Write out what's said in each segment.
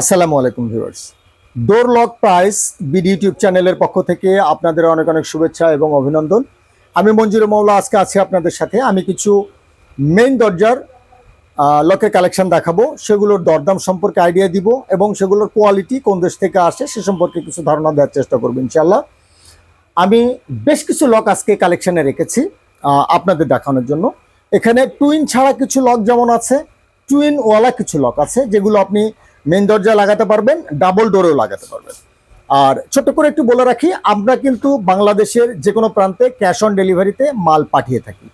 আসসালামু আলাইকুম viewers. Door lock price BD YouTube চ্যানেলের পক্ষ থেকে আপনাদের অনেক অনেক শুভেচ্ছা এবং অভিনন্দন। আমি মঞ্জুর মৌলা আজকে আছি আপনাদের সাথে। আমি কিছু মেইন দরজার লকের কালেকশন দেখাবো, সেগুলোর দরদাম সম্পর্কে আইডিয়া দিব এবং সেগুলোর কোয়ালিটি কোন দেশ থেকে আসে সে সম্পর্কে কিছু ধারণা দেওয়ার চেষ্টা করবো ইনশাল্লাহ। আমি বেশ কিছু লক আজকে কালেকশানে রেখেছি আপনাদের দেখানোর জন্য। এখানে টুইন ছাড়া কিছু লক যেমন আছে, টুইন ওয়ালা কিছু লক আছে যেগুলো আপনি মেন দরজা লাগাতে পারবেন, ডাবল ডোরেও লাগাতে পারবেন। আর ছোট্ট করে একটু বলে রাখি, আমরা কিন্তু বাংলাদেশের যে কোনো প্রান্তে ক্যাশ অন ডেলিভারিতে মাল পাঠিয়ে থাকি।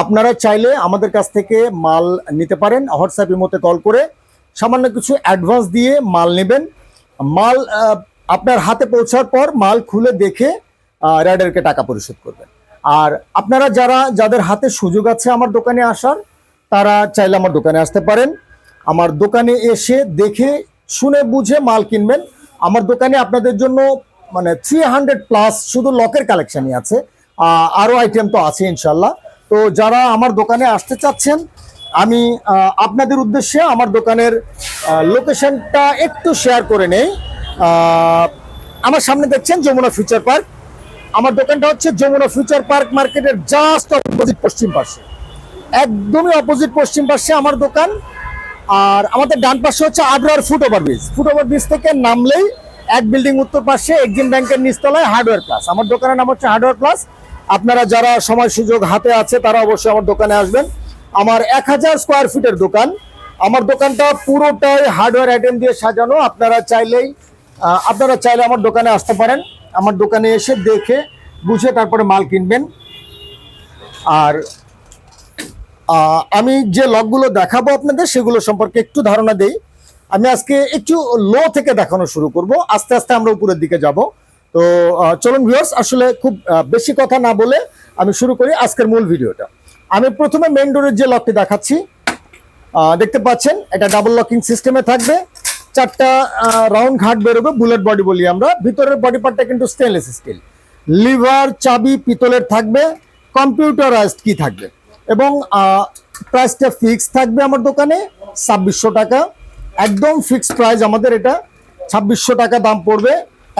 আপনারা চাইলে আমাদের কাছ থেকে মাল নিতে পারেন। হোয়াটসঅ্যাপ ইমোতে কল করে সামান্য কিছু অ্যাডভান্স দিয়ে মাল নেবেন। মাল আপনার হাতে পৌঁছার পর মাল খুলে দেখে রাইডারকে টাকা পরিশোধ করবেন। আর আপনারা যাদের হাতে সুযোগ আছে আমার দোকানে আসার, তারা চাইলে আমার দোকানে আসতে পারেন। আমার দোকানে এসে দেখে শুনে বুঝে মাল কিনবেন। আমার দোকানে আপনাদের জন্য মানে 300+ শুধু লকের কালেকশনই আছে, আরও আইটেম তো আছে ইনশাল্লাহ। তো যারা আমার দোকানে আসতে চাচ্ছেন, আমি আপনাদের উদ্দেশ্যে আমার দোকানের লোকেশনটা একটু শেয়ার করে নেই। আমার সামনে দেখছেন যমুনা ফিউচার পার্ক। আমার দোকানটা হচ্ছে যমুনা ফিউচার পার্ক মার্কেটের জাস্ট অপোজিট পশ্চিম পাশে, একদমই অপোজিট পশ্চিম পাশে আমার দোকান। আর আমাদের ডান পাশে হচ্ছে আদ্রার ফুট ওভার ব্রিজ থেকে নামলেই এক বিল্ডিং উত্তর পাশে এক্সিম ব্যাংকের নিচতলায় হার্ডওয়্যার প্লাস। আমার দোকানের নাম হচ্ছে হার্ডওয়্যার প্লাস। আপনারা যারা সময় সুযোগ হাতে আছে তারা অবশ্যই আমার দোকানে আসবেন। আমার 1000 স্কোয়ার ফিটের দোকান। আমার দোকানটা পুরোটাই হার্ডওয়্যার আইটেম দিয়ে সাজানো। আপনারা চাইলে আমার দোকানে আসতে পারেন। আমার দোকানে এসে দেখে বুঝে তারপরে মাল কিনবেন। আর আমি যে লকগুলো দেখাবো আপনাদের সেগুলো সম্পর্কে একটু ধারণা দেই। আমি আজকে একটু লো থেকে দেখানো শুরু করব, আস্তে আস্তে আমরা উপরের দিকে যাব। তো চলুন ভিউয়ার্স, আসলে খুব বেশি কথা না বলে আমি শুরু করি আজকের মূল ভিডিওটা। আমি প্রথমে মেইন ডোরের যে লকটি দেখাচ্ছি, দেখতে পাচ্ছেন এটা ডাবল লকিং সিস্টেমে থাকবে। 4টা রাউন্ড ঘাট বেরোবে, বুলেট বডি বলি আমরা। ভিতরের বডি পার্টটা কিন্তু স্টেনলেস স্টিল। লিভার চাবি পিতলের থাকবে, কম্পিউটারাইজড কি থাকবে এবং প্রাইসটা ফিক্স থাকবে আমার দোকানে 2600 টাকা। একদম ফিক্সড প্রাইস আমাদের এটা, 2600 টাকা দাম পড়বে।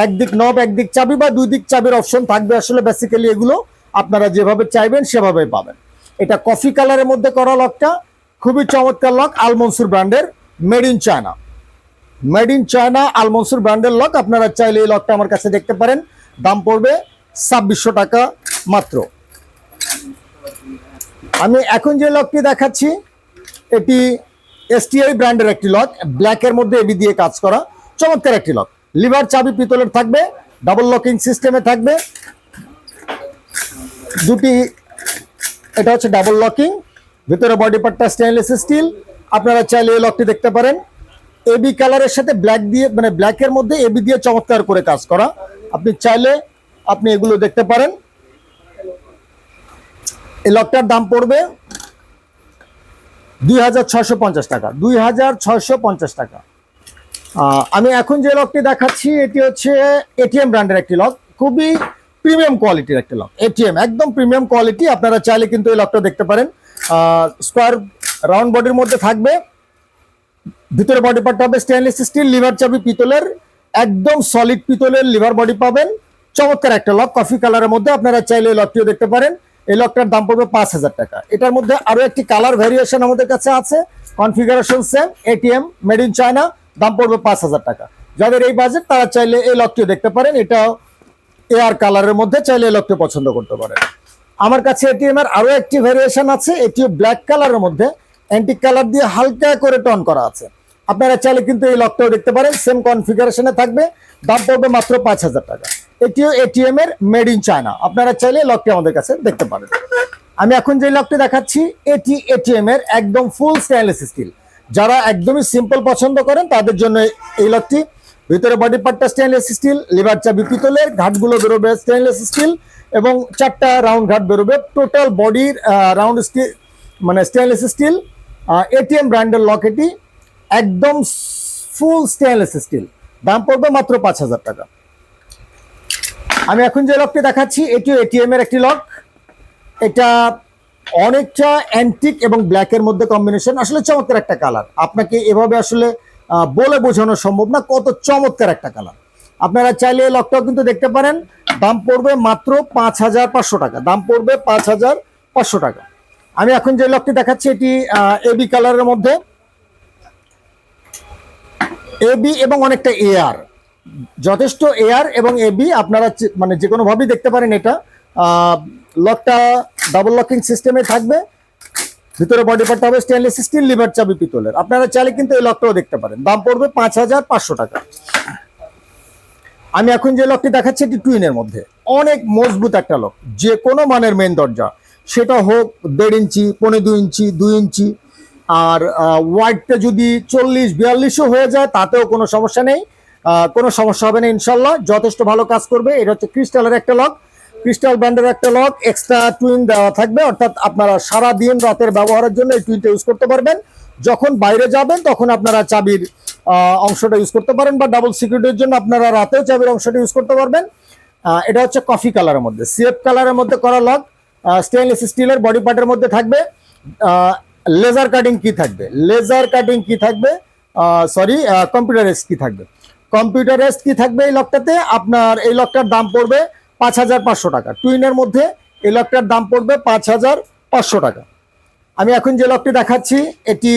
একদিক নব একদিক চাবি বা দুই দিক চাবির অপশন থাকবে। আসলে বেসিক্যালি এগুলো আপনারা যেভাবে চাইবেন সেভাবে পাবেন। এটা কফি কালারের মধ্যে করা লকটা, খুবই চমৎকার লক, আলমনসুর ব্র্যান্ডের, মেড ইন চায়না আলমনসুর ব্র্যান্ডের লক। আপনারা চাইলে এই লকটা আমার কাছে দেখতে পারেন। দাম পড়বে 2600 টাকা মাত্র। আমি এখন যে লকটি দেখাচ্ছি এটি এসটিআই ব্র্যান্ডের একটি লক, ব্ল্যাকের মধ্যে এবি দিয়ে কাজ করা, চমৎকার একটি লক। লিভার চাবি পিতলের থাকবে, ডাবল লকিং সিস্টেমে থাকবে দুটি। এটা হচ্ছে ডাবল লকিং, ভিতরে বডি পার্টটা স্টেনলেস স্টিল। আপনারা চাইলে এই লকটি দেখতে পারেন। এবি কালারের সাথে ব্ল্যাক দিয়ে, মানে ব্ল্যাকের মধ্যে এবি দিয়ে চমৎকার করে কাজ করা। আপনি চাইলে এগুলো দেখতে পারেন। এই লকটার দাম পড়বে 2650 টাকা, 2650 টাকা। আমি এখন যে লকটি দেখাচ্ছি এটি হচ্ছে এটিএম ব্র্যান্ডের একটি লক, খুবই প্রিমিয়াম কোয়ালিটির একটি লক। এটিএম একদম প্রিমিয়াম কোয়ালিটি। আপনারা চাইলে কিন্তু এই লকটা দেখতে পারেন। স্কোয়ার রাউন্ড বডির মধ্যে থাকবে, ভিতরে বডি পার্টটা হবে স্টেনলেস স্টিল, লিভার চাবি পিতলের, একদম সলিড পিতলের লিভার বডি পাবেন। চমৎকার একটা লক, কফি কালারের মধ্যে। আপনারা চাইলে এই লকটিও দেখতে পারেন। এই লকটার দাম পড়বে 5000 টাকা। এটার মধ্যে আরো একটি কালার ভ্যারিয়েশন আমাদের কাছে আছে, configuration same, ATM made in China, দাম পড়বে 5000 টাকা। যাদের এই বাজেট তারা চাইলে এই লকটিও দেখতে পারেন। এটাও এয়ার কালারের মধ্যে, চাইলে এই লকটি পছন্দ করতে পারেন। আমার কাছে এটিএম এর আরো একটি ভ্যারিয়েশন আছে, এটিও ব্ল্যাক কালারের মধ্যে অ্যান্টিক কালার দিয়ে হালকা করে টন করা আছে। আপনারা চাইলে কিন্তু এই লকটাও দেখতে পারেন, সেম কনফিগারেশনে থাকবে, দাম পড়বে মাত্র 5000 টাকা। এটিও এটিএম এর মেড ইন চায়না। আপনারা চাইলে লকটি আমাদের কাছে দেখতে পারেন। আমি এখন যে লকটি দেখাচ্ছি এটি এটিএম এর একদম ফুল স্টেনলেস স্টিল। যারা একদমই সিম্পল পছন্দ করেন তাদের জন্য এই লকটি। ভিতরে বডি পার্টটা স্টেনলেস স্টিল, লিভার চাবি পিতলের, ঘাটগুলো বেরোবে স্টেনলেস স্টিল এবং 4টা রাউন্ড ঘাট বেরোবে। টোটাল বডির রাউন্ড স্টিল, মানে স্টেনলেস স্টিল। এটিএম ব্র্যান্ডের লক, এটি একদম ফুল স্টেনলেস স্টিল, দাম পড়বে মাত্র 5000 টাকা। আমি এখন যে লকটি দেখাচ্ছি এটিও এটিএম এর একটি লক। এটা অনেকটা অ্যান্টিক এবং ব্ল্যাকের মধ্যে কম্বিনেশন, আসলে চমৎকার একটা কালার। আপনাকে এভাবে আসলে বলে বোঝানো সম্ভব না, কত চমৎকার একটা কালার। আপনারা চাইলে এই লকটাও কিন্তু দেখতে পারেন। দাম পড়বে মাত্র 5,500 টাকা, দাম পড়বে 5,500 টাকা। আমি এখন যে লকটি দেখাচ্ছি এটি এবি কালারের মধ্যে, এবি এবং অনেকটা এয়ার, যথেষ্ট এয়ার এবং এবি, আপনারা মানে যে কোনো ভাবেই দেখতে পারেন। এটা লকটা ডাবল লকিং সিস্টেমে থাকবে, ভিতরে বডি পার্টটা হবে স্টেনলেস স্টিল, লিভার চাবি পিতলের। আপনারা চাইলে কিন্তু এই লকটাও দেখতে পারেন। দাম পড়বে 5,500 টাকা। আমি এখন যে লকটি দেখাচ্ছি এটি টুইনের মধ্যে, অনেক মজবুত একটা লক, যে কোনো মানের মেন দরজা, সেটা হোক 1.5 ইঞ্চি, 2.25 ইঞ্চি, 2 ইঞ্চি, আর ওয়াইডটা যদি 40-42ও হয়ে যায় তাতেও কোনো সমস্যা নেই, কোনো সমস্যা হবে না ইনশাল্লাহ, যথেষ্ট ভালো কাজ করবে। এটা হচ্ছে ক্রিস্টালের একটা লক, ক্রিস্টাল ব্র্যান্ডের একটা লক, এক্সট্রা টুইন দেওয়া থাকবে, অর্থাৎ আপনারা সারা দিন রাতের ব্যবহারের জন্য এই টুইনটা ইউজ করতে পারবেন। যখন বাইরে যাবেন তখন আপনারা চাবির অংশটা ইউজ করতে পারেন, বা ডাবল সিকিউরিটির জন্য আপনারা রাতেও চাবির অংশটা ইউজ করতে পারবেন। এটা হচ্ছে কফি কালারের মধ্যে, সিএফ কালারের মধ্যে করা লক, স্টেনলেস স্টিলের বডি পার্টের মধ্যে থাকবে। লেজার কাটিং কি থাকবে, লেজার কাটিং কি থাকবে, সরি কম্পিউটারাইজড কি থাকবে, কম্পিউটারাইজড কি থাকবে এই লকটাতে। আপনার এই লকটার দাম পড়বে 5,500 টাকা। টুইনের মধ্যে এই লকটার দাম পড়বে 5,500 টাকা। আমি এখন যে লকটি দেখাচ্ছি এটি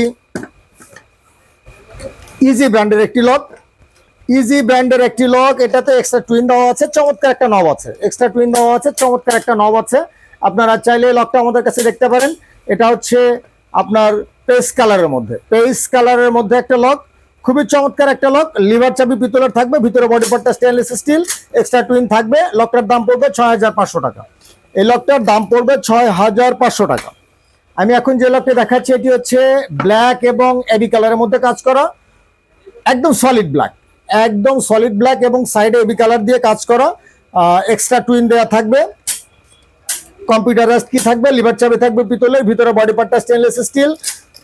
ইজি ব্র্যান্ডের একটি লক, ইজি ব্র্যান্ডের একটি লক। এটাতে এক্সট্রা টুইন দেওয়া আছে, চমৎকার একটা নব আছে, এক্সট্রা টুইন দেওয়া আছে, চমৎকার একটা নব আছে। আপনারা চাইলে লকটা আমাদের কাছে দেখতে পারেন। এটা হচ্ছে আপনার পেস্ট কালারের মধ্যে, পেস্ট কালারের মধ্যে একটা লক, খুবই চমৎকার একটা লক। লিভার চাবি পিতলের থাকবে, ভিতরে বডি পার্টটা স্টেনলেস স্টিল, এক্সট্রা টুইন থাকবে। লকটার দাম পড়বে 6,500 টাকা। এই লকটার দাম পড়বে 6,500 টাকা। আমি এখন যে লকটি দেখাচ্ছি এটি হচ্ছে ব্ল্যাক এবং এবি কালারের মধ্যে কাজ করা, একদম সলিড ব্ল্যাক, একদম সলিড ব্ল্যাক এবং সাইডে এবি কালার দিয়ে কাজ করা, এক্সট্রা টুইন দেওয়া থাকবে। কম্পিউটারাইজড কি থাকবে, লিভার চাবি থাকবে পিতলের, ভিতরে বডি পার্টটা স্টেনলেস স্টিল,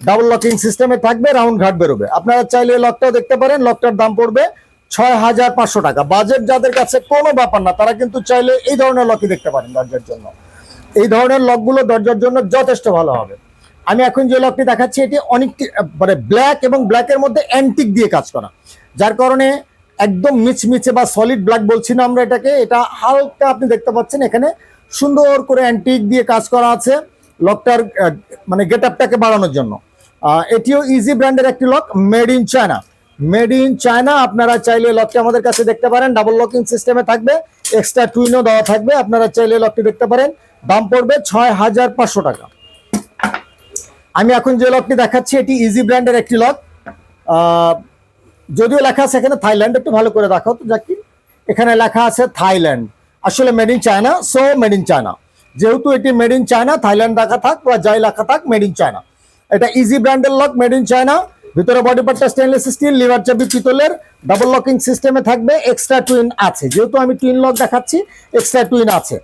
ডাবল লকিং সিস্টেমে থাকবে, রাউন্ড ঘাট বেরোবে। আপনারা চাইলে লকটাও দেখতে পারেন। লকটার দাম পড়বে 6,500 টাকা। বাজেট যাদের কাছে কোনো ব্যাপার না, তারা কিন্তু চাইলে এই ধরনের লকই দেখতে পারেন দরজার জন্য। এই ধরনের লকগুলো দরজার জন্য যথেষ্ট ভালো হবে। আমি এখন যে লকটি দেখাচ্ছি এটি অনেকটি মানে ব্ল্যাক এবং ব্ল্যাকের মধ্যে অ্যান্টিক দিয়ে কাজ করা, যার কারণে একদম মিচমিচে বা সলিড ব্ল্যাক বলছি না আমরা এটাকে, এটা হালকা আপনি দেখতে পাচ্ছেন এখানে সুন্দর করে অ্যান্টিক দিয়ে কাজ করা আছে লকটার মানে গেট আপটাকে বাড়ানোর জন্য। এটিও ইজি ব্র্যান্ডের একটি lock, made in China, made in China. আপনারা চাইলে লকটি আমাদের কাছে দেখতে পারেন, ডাবল লকিং সিস্টেমে থাকবে, এক্সট্রা টুইনও দেওয়া থাকবে। আপনারা চাইলে লকটি দেখতে পারেন। দাম পড়বে 6,500 টাকা। আমি এখন যে লকটি দেখাচ্ছি এটি ইজি ব্র্যান্ডের একটি লক, যদিও লেখা আছে এখানে থাইল্যান্ড, একটু ভালো করে দেখাও তো জাকির। এখানে লেখা আছে থাইল্যান্ড, আসলে made in China, so made in China. যেহেতু এটি মেড ইন চায়না, থাইল্যান্ড লেখা থাক বা যাই লেখা থাক, মেড ইন চায়না। এটা ইজি ব্র্যান্ডের লক, মেড ইন চায়না। ভিতরে বডি পার্টটা স্টেনলেস স্টিল, লিভার চাবি পিতলের, ডাবল লকিং সিস্টেমে থাকবে, এক্সট্রা টুইন আছে। যেহেতু আমি টুইন লক দেখাচ্ছি, এক্সট্রা টুইন আছে।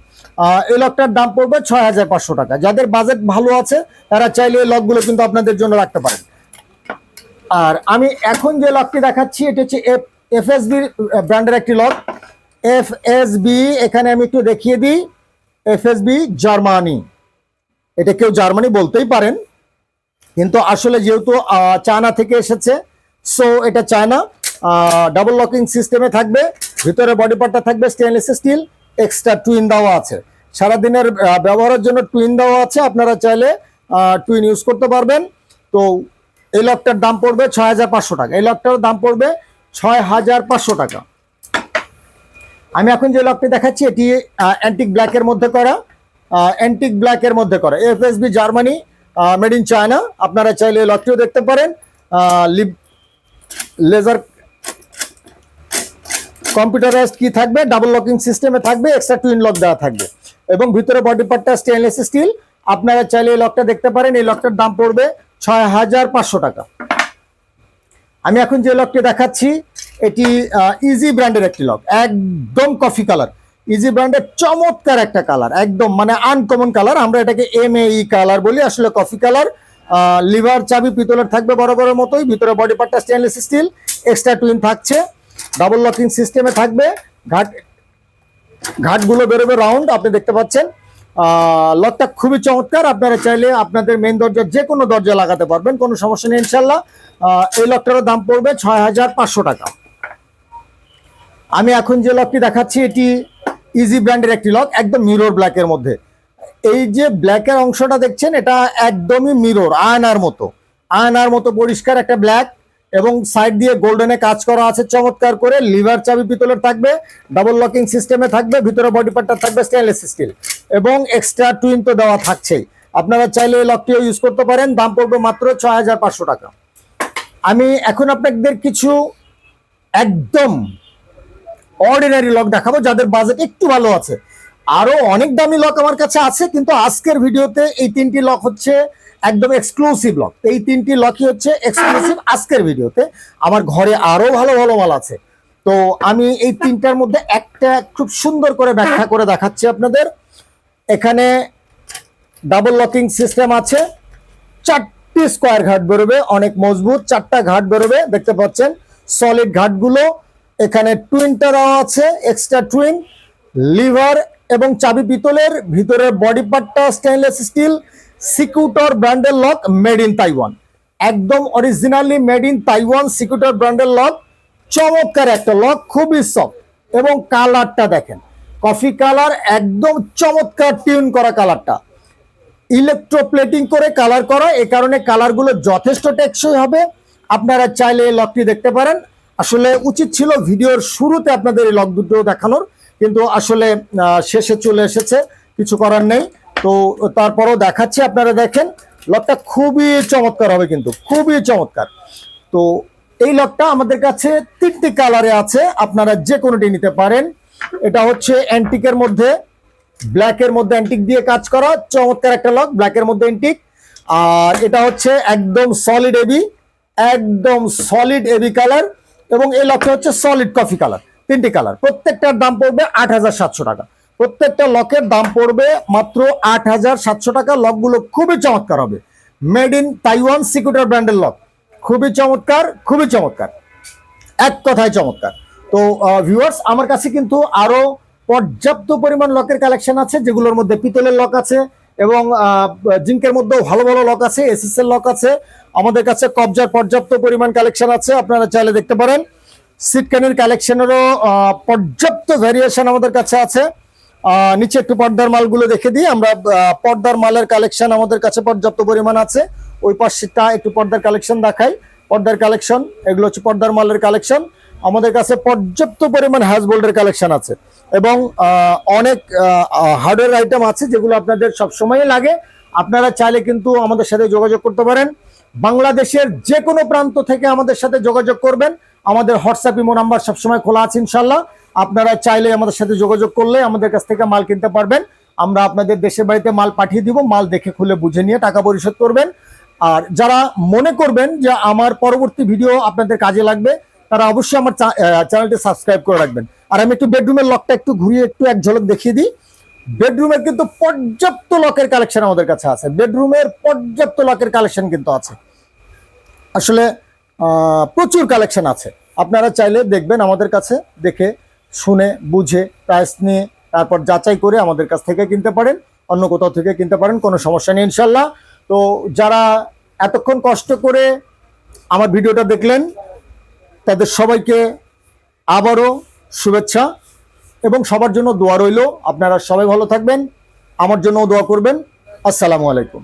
এই লকটার দাম পড়বে 6,500 টাকা। যাদের বাজেট ভালো আছে তারা চাইলে এই লকগুলো কিন্তু আপনাদের জন্য রাখতে পারেন। আর আমি এখন যে লকটি দেখাচ্ছি এটা হচ্ছে এফএসবি ব্র্যান্ডের একটি লক, এফএসবি। এখানে আমি একটু দেখিয়ে দিই, এফএসবি জার্মানি। এটা কেউ জার্মানি বলতেই পারেন, কিন্তু আসলে যেহেতু চায়না থেকে এসেছে, সো এটা চায়না। ডাবল লকিং সিস্টেমে থাকবে, ভিতরে বডি পার্টটা থাকবে স্টেনলেস স্টিল, এক্সট্রা টুইন দেওয়া আছে। সারাদিনের ব্যবহারের জন্য টুইন দেওয়া আছে, আপনারা চাইলে টুইন ইউজ করতে পারবেন। তো এই লকটার দাম পড়বে 6,500 টাকা। এই লকটার দাম পড়বে 6,500 টাকা। আমি এখন যে লকটি দেখাচ্ছি এটি অ্যান্টিক ব্ল্যাকের মধ্যে করা, অ্যান্টিক ব্ল্যাকের মধ্যে করা, FSB Germany, made in China. আপনারা চাইলে এই লকটিও দেখতে পারেন। লেজার কম্পিউটারাইজড কি থাকবে, ডাবল লকিং সিস্টেমে থাকবে, এক্সট্রা টুইন লক দেওয়া থাকবে এবং ভিতরে বডি পার্টটা স্টেনলেস স্টিল। আপনারা চাইলে এই লকটা দেখতে পারেন। এই লকটার দাম পড়বে 6,500 টাকা। আমি এখন যে লকটি দেখাচ্ছি এটি ইজি ব্র্যান্ডের একটি লক, একদম কফি কালার। ইজি ব্র্যান্ডের চমৎকার একটা কালার, একদম মানে আনকমন কালার। আমরা এটাকে MAE কালার বলি, আসলে কফি কালার। লিভার চাবি পিতলের থাকবে বরাবরের মতোই, ভিতরে বডি পার্টটা স্টেনলেস স্টিল, এক্সট্রা টুইন থাকছে, ডাবল লকিং সিস্টেমে থাকবে। ঘাটগুলো বেরোবে রাউন্ড, আপনি দেখতে পাচ্ছেন। লকটা খুবই চমৎকার। আপনারা চাইলে আপনাদের মেন দরজার যে কোনো দরজা লাগাতে পারবেন, কোনো সমস্যা নেই ইনশাল্লাহ। এই লকটারও দাম পড়বে 6500 টাকা। আমি এখন যে লকটি দেখাচ্ছি এটি ইজি ব্র্যান্ডের একটি লক, একদম মিরর ব্ল্যাকের মধ্যে। এই যে ব্ল্যাকের অংশটা দেখছেন এটা একদমই মিরর, আয়নার মতো পরিষ্কার একটা ব্ল্যাক, এবং সাইড দিয়ে গোল্ডেনে কাজ করা আছে চমৎকার করে। লিভার চাবি পিতলের থাকবে, ডাবল লকিং সিস্টেমে থাকবে, ভিতরে বডি পার্টটা থাকবে স্টেনলেস স্টিল, এবং এক্সট্রা টুইন তো দেওয়া থাকছেই। আপনারা চাইলে এই লকটিও ইউজ করতে পারেন। দাম পড়বে মাত্র 6500 টাকা। আমি এখন আপনাদের কিছু একদম অর্ডিনারি লক দেখাবো যাদের বাজেট একটু ভালো আছে। আরো অনেক দামি লক আমার কাছে আছে, কিন্তু আজকের ভিডিওতে এই তিনটি লক হচ্ছে একদম এক্সক্লুসিভ লক। এই তিনটি লকই হচ্ছে এক্সক্লুসিভ আজকের ভিডিওতে। আমার ঘরে আরো ভালো ভালো মাল আছে, তো আমি এই তিনটার মধ্যে একটা খুব সুন্দর করে ব্যাখ্যা করে দেখাচ্ছি আপনাদের। এখানে ডাবল লকিং সিস্টেম আছে, 4টি স্কোয়ার ঘাট বেরোবে, অনেক মজবুত 4টা ঘাট বেরোবে, দেখতে পাচ্ছেন সলিড ঘাটগুলো। এখানে টুইনটা দেওয়া আছে, এক্সট্রা টুইন, লিভার এবং চাবি পিতলের, ভিতরের বডি পার্টটা স্টেনলেস স্টিল, সিকিউটর ব্র্যান্ডের লক, মেড ইন তাইওয়ান, একদম অরিজিনালি মেড ইন তাইওয়ান সিকিউটর ব্র্যান্ডের লক। চমৎকার একটা লক, খুবই সফট, এবং কালারটা দেখেন কফি কালার, একদম চমৎকার টিউন করা কালারটা, ইলেকট্রোপ্লেটিং করে কালার করা, এই কারণে কালারগুলো যথেষ্ট টেকসই হবে। আপনারা চাইলে এই লকটি দেখতে পারেন। আসলে উচিত ছিল ভিডিওর শুরুতে আপনাদের এই লক দুটো দেখানোর, কিন্তু আসলে শেষে চলে এসেছে, কিছু করার নেই। তো তারপরও দেখাচ্ছি, আপনারা দেখেন লকটা খুবই চমৎকার হবে, কিন্তু খুবই চমৎকার। তো এই লকটা আমাদের কাছে 3টি কালারে আছে, আপনারা যে কোনোটি নিতে পারেন। এটা হচ্ছে অ্যান্টিকের মধ্যে, ব্ল্যাকের মধ্যে অ্যান্টিক দিয়ে কাজ করা চমৎকার একটা লক, ব্ল্যাকের মধ্যে অ্যান্টিক। আর এটা হচ্ছে একদম সলিড এবি কালার, এবং এই লকটা হচ্ছে সলিড কফি কালার। 3টি কালার, প্রত্যেকটার দাম পড়বে 8700 টাকা। প্রত্যেকটা লকের দাম পড়বে মাত্র 8700 টাকা। লকগুলো খুবই চমৎকার হবে, মেড ইন তাইওয়ান সিকিউটর ব্র্যান্ডের লক, খুবই চমৎকার, খুবই চমৎকার, এক কথায় চমৎকার। তো ভিউয়ার্স, আমার কাছে কিন্তু আরো পর্যাপ্ত পরিমাণ লকের কালেকশন আছে, যেগুলোর মধ্যে পিতলের লক আছে, এবং জিঙ্কের মধ্যেও ভালো ভালো লক আছে, এসএস এর লক আছে। আমাদের কাছে কবজার পর্যাপ্ত পরিমাণ কালেকশন আছে, আপনারা চাইলে দেখতে পারেন। সিটকানির কালেকশনেরও পর্যাপ্ত ভ্যারিয়েশন আমাদের কাছে আছে। নিচে একটু পর্দার মালগুলো দেখে দিই আমরা। পর্দার মালের কালেকশন আমাদের কাছে পর্যাপ্ত পরিমাণ আছে। ওই পাশটা একটু পর্দার কালেকশন দেখাই। পর্দার কালেকশন, এগুলো হচ্ছে পর্দার মালের কালেকশন। আমাদের কাছে পর্যাপ্ত পরিমাণ হ্যাজবোল্ডের কালেকশন আছে, এবং অনেক হার্ডওয়্যার আইটেম আছে যেগুলো আপনাদের সবসময় লাগে। আপনারা চাইলে কিন্তু আমাদের সাথে যোগাযোগ করতে পারেন। বাংলাদেশের যে কোনো প্রান্ত থেকে আমাদের সাথে যোগাযোগ করবেন। আমাদের হোয়াটসঅ্যাপ ইমো নাম্বার সবসময় খোলা আছে ইনশাল্লাহ। আপনারা চাইলে আমাদের সাথে যোগাযোগ করলে আমাদের কাছ থেকে মাল কিনতে পারবেন। আমরা আপনাদের দেশের বাড়িতে মাল পাঠিয়ে দিব, মাল দেখে খুলে বুঝে নিয়ে টাকা পরিশোধ করবেন। আর যারা মনে করবেন যে আমার পরবর্তী ভিডিও আপনাদের কাজে লাগবে, তারা অবশ্যই আমার চ্যানেলটি সাবস্ক্রাইব করে রাখবেন। আর আমি একটু বেডরুমের লকটা একটু ঘুরিয়ে একটু এক ঝলক দেখিয়ে দিই। বেডরুমের কিন্তু পর্যাপ্ত লকের কালেকশন আমাদের কাছে আছে, বেডরুমের পর্যাপ্ত লকের কালেকশন কিন্তু আছে, আসলে প্রচুর কালেকশন আছে। আপনারা চাইলে দেখবেন, আমাদের কাছে দেখে শুনে বুঝে প্রাইস নিয়ে তারপর যাচাই করে আমাদের কাছ থেকে কিনতে পারেন, অন্য কোথাও থেকে কিনতে পারেন, কোনো সমস্যা নেই ইনশাল্লাহ। তো যারা এতক্ষণ কষ্ট করে আমার ভিডিওটা দেখলেন, তাদের সবাইকে আবারও শুভেচ্ছা, এবং সবার জন্য দোয়া রইল। আপনারা সবাই ভালো থাকবেন, আমার জন্যও দোয়া করবেন। আসসালামু আলাইকুম।